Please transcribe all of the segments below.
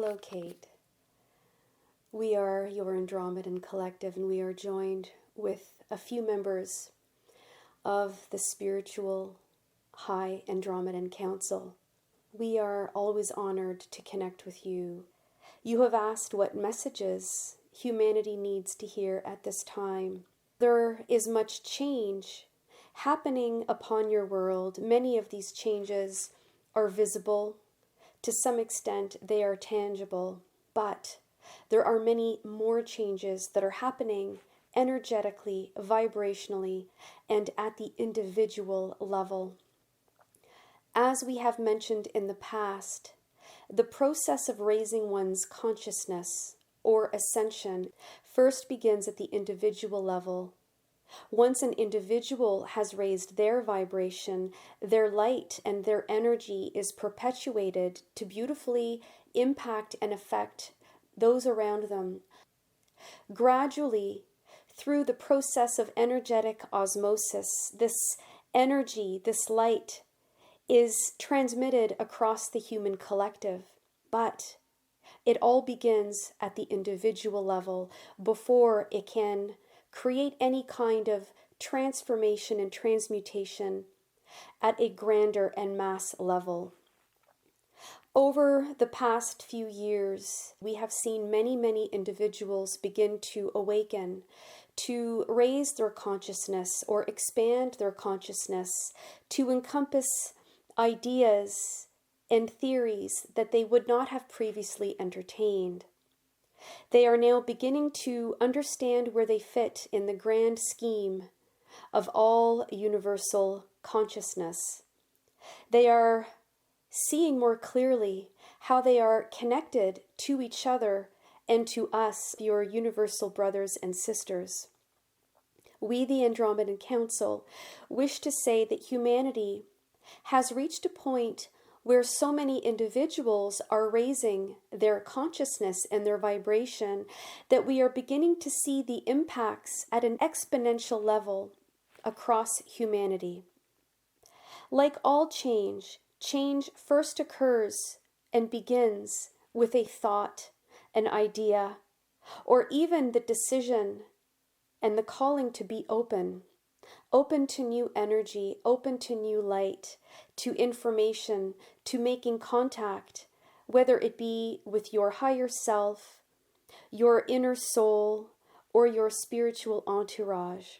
Hello, Kate. We are your Andromedan collective, and we are joined with a few members of the spiritual High Andromedan Council. We are always honored to connect with you. You have asked what messages humanity needs to hear at this time. There is much change happening upon your world. Many of these changes are visible. To some extent, they are tangible, but there are many more changes that are happening energetically, vibrationally, and at the individual level. As we have mentioned in the past, the process of raising one's consciousness, or ascension, first begins at the individual level. Once an individual has raised their vibration, their light and their energy is perpetuated to beautifully impact and affect those around them. Gradually, through the process of energetic osmosis, this energy, this light, is transmitted across the human collective. But it all begins at the individual level before it can create any kind of transformation and transmutation at a grander and mass level. Over the past few years, we have seen many individuals begin to awaken, to raise their consciousness or expand their consciousness to encompass ideas and theories that they would not have previously entertained. They are now beginning to understand where they fit in the grand scheme of all universal consciousness. They are seeing more clearly how they are connected to each other and to us, your universal brothers and sisters. We, the Andromedan Council, wish to say that humanity has reached a point where so many individuals are raising their consciousness and their vibration that we are beginning to see the impacts at an exponential level across humanity. Like all change, change first occurs and begins with a thought, an idea, or even the decision and the calling to be open to new energy, open to new light, to information, to making contact, whether it be with your higher self, your inner soul, or your spiritual entourage.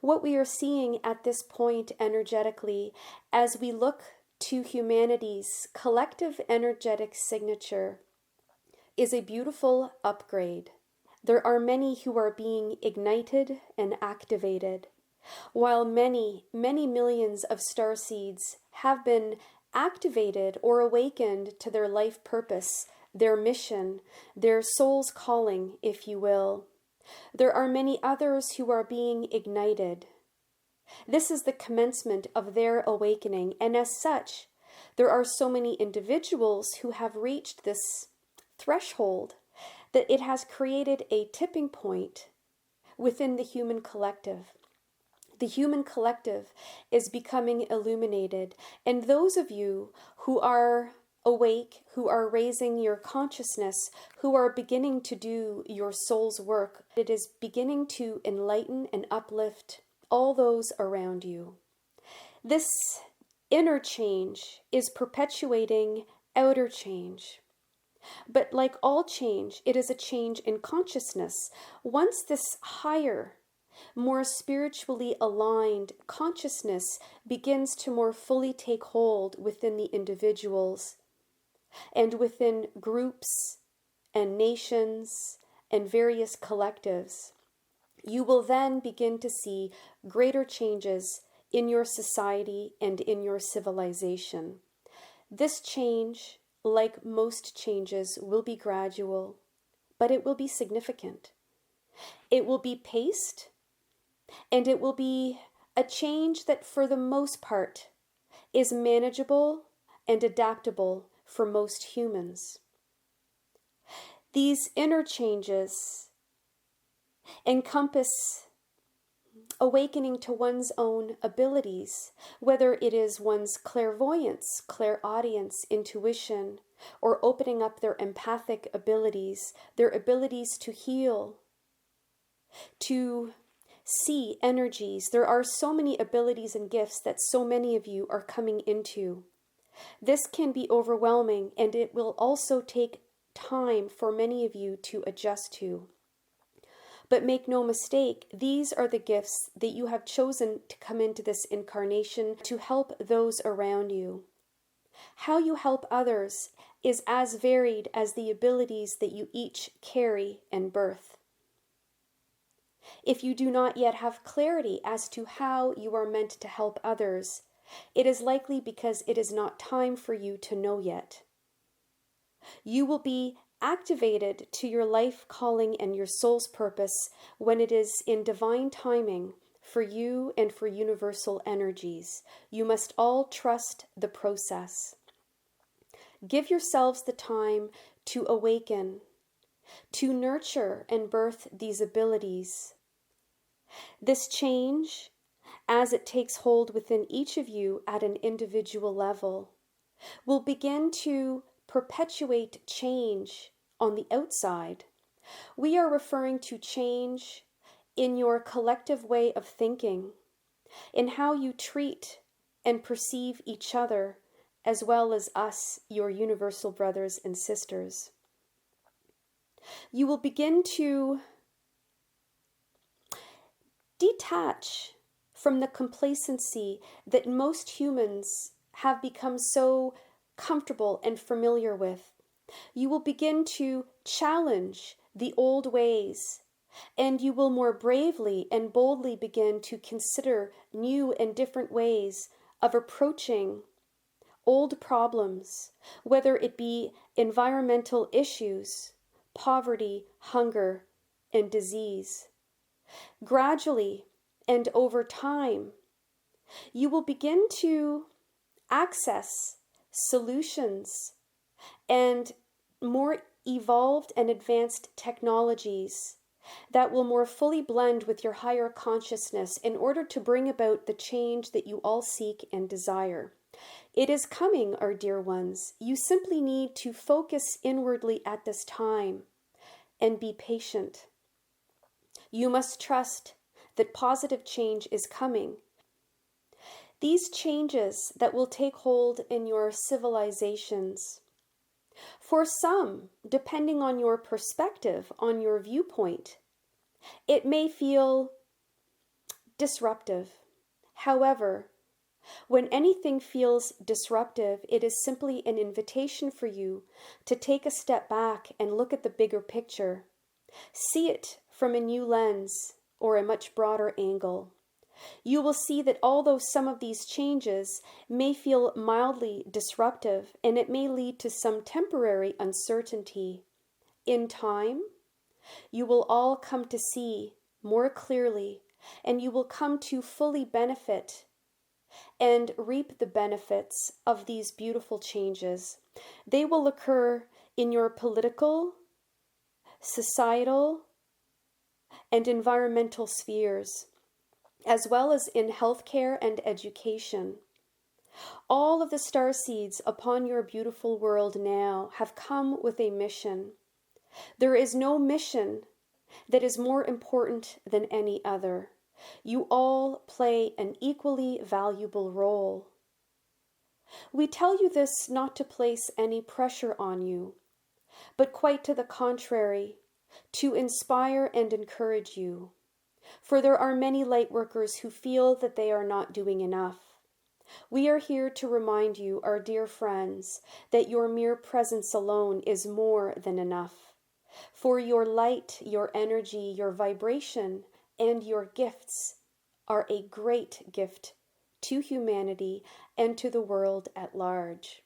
What we are seeing at this point energetically, as we look to humanity's collective energetic signature, is a beautiful upgrade. There are many who are being ignited and activated, while many millions of starseeds have been activated or awakened to their life purpose, their mission, their soul's calling, if you will. There are many others who are being ignited. This is the commencement of their awakening, and as such, there are so many individuals who have reached this threshold that it has created a tipping point within the human collective. The human collective is becoming illuminated, and those of you who are awake, who are raising your consciousness, who are beginning to do your soul's work, it is beginning to enlighten and uplift all those around you. This inner change is perpetuating outer change. But like all change, it is a change in consciousness. Once this higher, more spiritually aligned consciousness begins to more fully take hold within the individuals and within groups and nations and various collectives, you will then begin to see greater changes in your society and in your civilization. This change, like most changes, will be gradual, but it will be significant. It will be paced, and it will be a change that for the most part is manageable and adaptable for most humans. These inner changes encompass awakening to one's own abilities, whether it is one's clairvoyance, clairaudience, intuition, or opening up their empathic abilities, their abilities to heal, to see energies. There are so many abilities and gifts that so many of you are coming into. This can be overwhelming, and it will also take time for many of you to adjust to. But make no mistake, these are the gifts that you have chosen to come into this incarnation to help those around you. How you help others is as varied as the abilities that you each carry and birth. If you do not yet have clarity as to how you are meant to help others, it is likely because it is not time for you to know yet. You will be activated to your life calling and your soul's purpose when it is in divine timing for you and for universal energies. You must all trust the process. Give yourselves the time to awaken, to nurture and birth these abilities. This change, as it takes hold within each of you at an individual level, will begin to perpetuate change on the outside. We are referring to change in your collective way of thinking, in how you treat and perceive each other, as well as us, your universal brothers and sisters. You will begin to detach from the complacency that most humans have become so comfortable and familiar with. You will begin to challenge the old ways, and you will more bravely and boldly begin to consider new and different ways of approaching old problems, whether it be environmental issues, poverty, hunger, and disease. Gradually and over time, you will begin to access solutions and more evolved and advanced technologies that will more fully blend with your higher consciousness in order to bring about the change that you all seek and desire. It is coming, our dear ones. You simply need to focus inwardly at this time and be patient. You must trust that positive change is coming. These changes that will take hold in your civilizations, for some, depending on your perspective, on your viewpoint, it may feel disruptive. However, when anything feels disruptive, it is simply an invitation for you to take a step back and look at the bigger picture. See it from a new lens or a much broader angle. You will see that although some of these changes may feel mildly disruptive and it may lead to some temporary uncertainty, in time, you will all come to see more clearly and you will come to fully benefit and reap the benefits of these beautiful changes. They will occur in your political, societal, and environmental spheres, as well as in healthcare and education. All of the star seeds upon your beautiful world now have come with a mission. There is no mission that is more important than any other. You all play an equally valuable role. We tell you this not to place any pressure on you, but quite to the contrary, to inspire and encourage you. For there are many light workers who feel that they are not doing enough. We are here to remind you, our dear friends, that your mere presence alone is more than enough. For your light, your energy, your vibration, and your gifts are a great gift to humanity and to the world at large.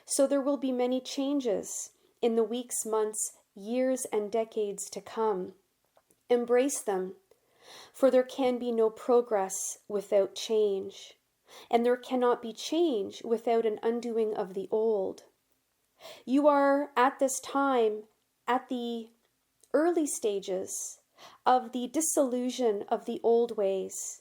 So there will be many changes in the weeks, months, years, and decades to come. Embrace them, for there can be no progress without change, and there cannot be change without an undoing of the old. You are at this time at the early stages of the dissolution of the old ways,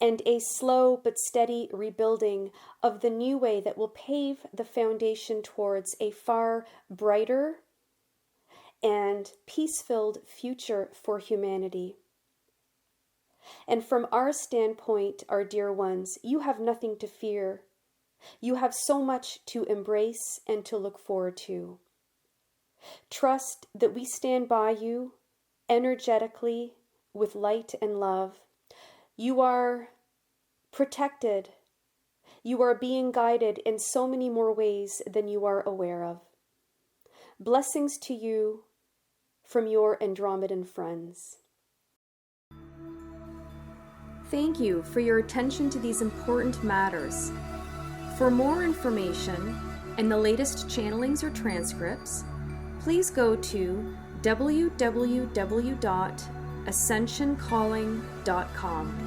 and a slow but steady rebuilding of the new way that will pave the foundation towards a far brighter and peace-filled future for humanity. And from our standpoint, our dear ones, you have nothing to fear. You have so much to embrace and to look forward to. Trust that we stand by you energetically with light and love. You are protected. You are being guided in so many more ways than you are aware of. Blessings to you from your Andromedan friends. Thank you for your attention to these important matters. For more information and the latest channelings or transcripts, please go to www.ascensioncalling.com.